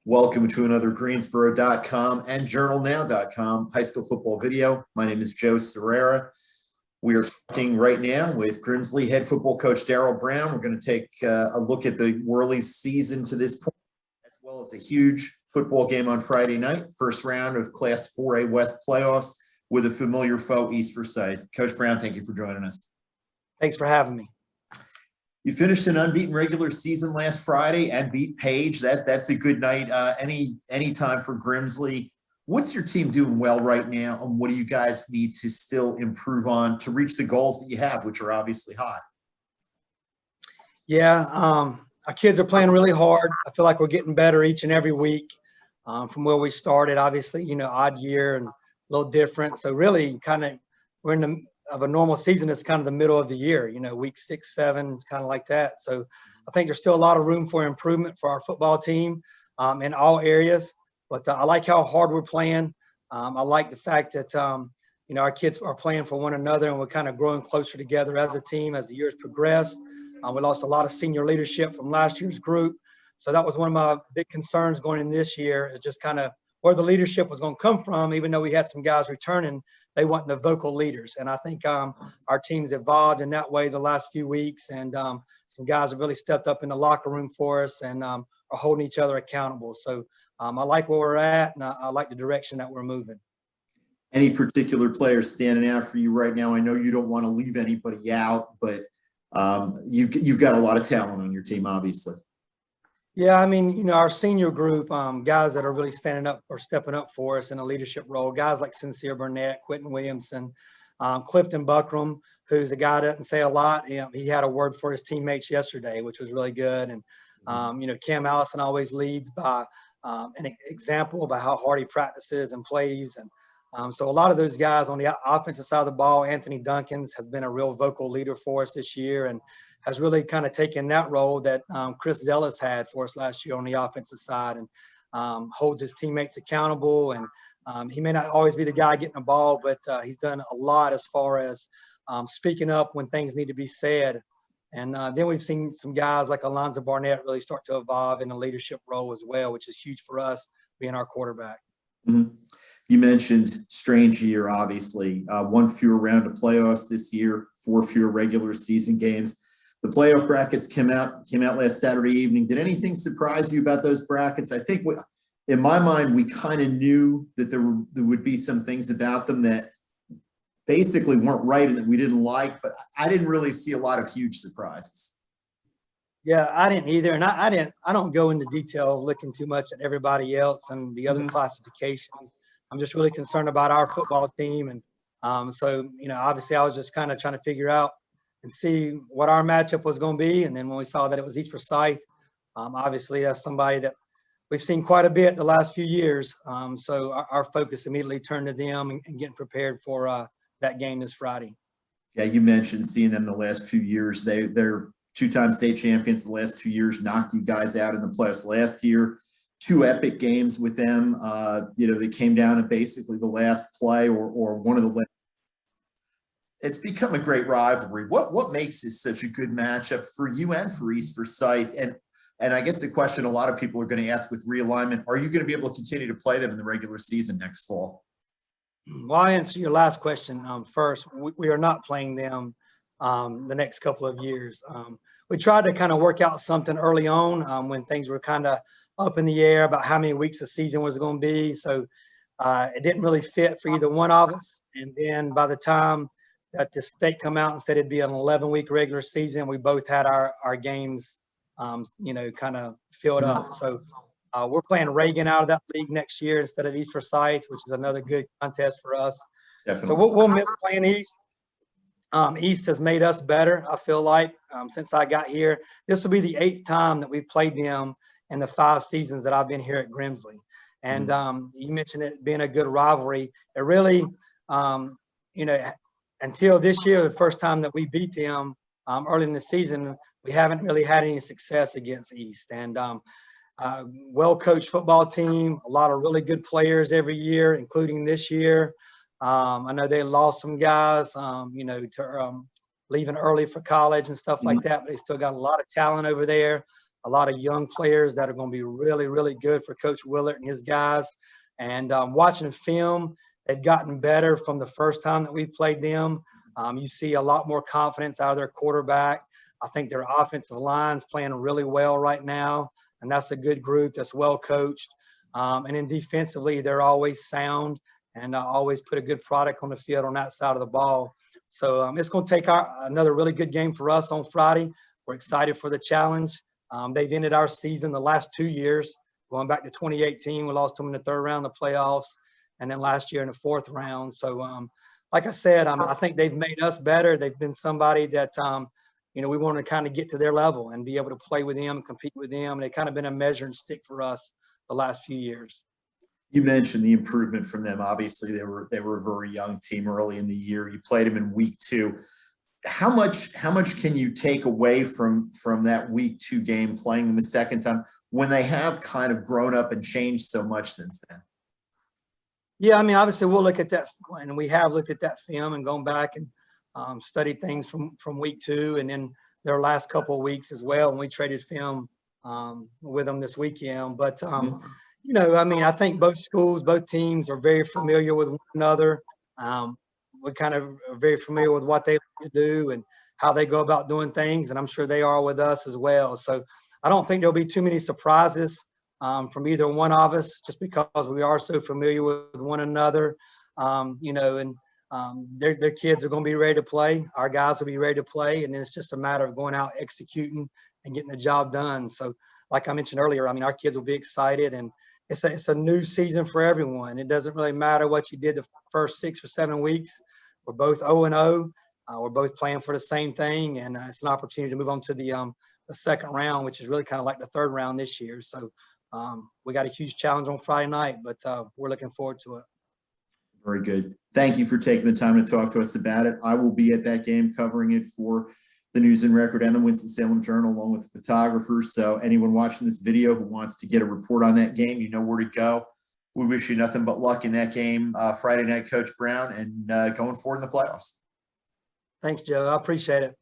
Welcome to another Greensboro.com and JournalNow.com high school football video. My name is Joe Serrera. We are talking right now with Grimsley head football coach Darryl Brown. We're going to take a look at the Whirly season to this point, as well as a huge football game on Friday night, first round of Class 4A West playoffs with a familiar foe, East Forsyth. Coach Brown, thank you for joining us. Thanks for having me. You finished an unbeaten regular season last Friday and beat Page. That's a good night. Any time for Grimsley. What's your team doing well right now, and what do you guys need to still improve on to reach the goals that you have, which are obviously high? Yeah, our kids are playing really hard. I feel like we're getting better each and every week from where we started. Obviously, odd year and a little different. So really, we're in the of a normal season. It's kind of the middle of the year, week 6, 7, kind of like that. So I think there's still a lot of room for improvement for our football team in all areas. But I like how hard we're playing. I like the fact that, our kids are playing for one another, and we're kind of growing closer together as a team as the years progressed. We lost a lot of senior leadership from last year's group. So that was one of my big concerns going in this year, is just kind of where the leadership was going to come from. Even though we had some guys returning, they weren't the vocal leaders. And I think our team's evolved in that way the last few weeks. And some guys have really stepped up in the locker room for us and are holding each other accountable. So I like where we're at, and I like the direction that we're moving. Any particular players standing out for you right now? I know you don't want to leave anybody out, but you've got a lot of talent on your team, obviously. Yeah, I mean, our senior group, guys that are really standing up or stepping up for us in a leadership role, guys like Sincere Burnett, Quentin Williamson, Clifton Buckram, who's a guy that doesn't say a lot. He had a word for his teammates yesterday, which was really good. And, Cam Allison always leads by an example by how hard he practices and plays. And so a lot of those guys on the offensive side of the ball, Anthony Duncans has been a real vocal leader for us this year and has really kind of taken that role that Chris Zealous had for us last year on the offensive side, and holds his teammates accountable. And he may not always be the guy getting the ball, but he's done a lot as far as speaking up when things need to be said. And then we've seen some guys like Alonzo Barnett really start to evolve in a leadership role as well, which is huge for us being our quarterback. Mm-hmm. You mentioned strange year, obviously. One fewer round of playoffs this year, 4 fewer regular season games. The playoff brackets came out last Saturday evening. Did anything surprise you about those brackets? I think in my mind, we kind of knew that there would be some things about them that basically weren't right and that we didn't like, but I didn't really see a lot of huge surprises. Yeah, I didn't either. And I don't go into detail looking too much at everybody else and the other classifications. I'm just really concerned about our football team. And so, obviously I was just kind of trying to figure out and see what our matchup was going to be. And then when we saw that it was East Forsyth, obviously that's somebody that we've seen quite a bit the last few years. So our focus immediately turned to them and getting prepared for that game this Friday. Yeah, you mentioned seeing them the last few years. They're 2-time state champions the last 2 years, knocked you guys out in the playoffs last year. 2 epic games with them. They came down at basically the last play or one of the last. It's become a great rivalry. What makes this such a good matchup for you and for East Forsyth? And I guess the question a lot of people are going to ask with realignment, are you going to be able to continue to play them in the regular season next fall? Well, I'll answer your last question first. We are not playing them the next couple of years. We tried to kind of work out something early on when things were kind of up in the air about how many weeks the season was going to be. So it didn't really fit for either one of us. And then by the time that the state come out and said it'd be an 11-week regular season, we both had our games, kind of filled up. So we're playing Reagan out of that league next year instead of East Forsyth, which is another good contest for us. Definitely. So we'll miss playing East. East has made us better, I feel like, since I got here. This will be the 8th time that we've played them in the 5 seasons that I've been here at Grimsley. And you mentioned it being a good rivalry. It really, until this year, the first time that we beat them early in the season, we haven't really had any success against East. And well-coached football team, a lot of really good players every year, including this year. I know they lost some guys, to leaving early for college and stuff like that, but they still got a lot of talent over there, a lot of young players that are going to be really, really good for Coach Willard and his guys. And watching film, they've gotten better from the first time that we played them. You see a lot more confidence out of their quarterback. I think their offensive line's playing really well right now, and that's a good group that's well coached. And then defensively, they're always sound and always put a good product on the field on that side of the ball. So it's going to take another really good game for us on Friday. We're excited for the challenge. They've ended our season the last 2 years. Going back to 2018, we lost them in the third round of the playoffs, and then last year in the fourth round. So, like I said, I think they've made us better. They've been somebody that, we want to kind of get to their level and be able to play with them, compete with them. And they've kind of been a measuring stick for us the last few years. You mentioned the improvement from them. Obviously, they were a very young team early in the year. You played them in week 2. How much can you take away from that week 2 game, playing them a second time, when they have kind of grown up and changed so much since then? Yeah, I mean, obviously we'll look at that, and we have looked at that film and gone back and studied things from week 2 and then their last couple of weeks as well. And we traded film with them this weekend. But, I mean, I think both teams are very familiar with one another. We're kind of very familiar with what they like to do and how they go about doing things. And I'm sure they are with us as well. So I don't think there'll be too many surprises from either one of us, just because we are so familiar with one another, their kids are going to be ready to play. Our guys will be ready to play. And then it's just a matter of going out, executing and getting the job done. So like I mentioned earlier, I mean, our kids will be excited, and it's a new season for everyone. It doesn't really matter what you did the first 6 or 7 weeks. We're both 0-0. We're both playing for the same thing, and it's an opportunity to move on to the second round, which is really kind of like the third round this year. So we got a huge challenge on Friday night, but we're looking forward to it. Very good. Thank you for taking the time to talk to us about it. I will be at that game covering it for the News and Record and the Winston-Salem Journal, along with photographers. So anyone watching this video who wants to get a report on that game, you know where to go. We wish you nothing but luck in that game Friday night, Coach Brown, and going forward in the playoffs. Thanks, Joe. I appreciate it.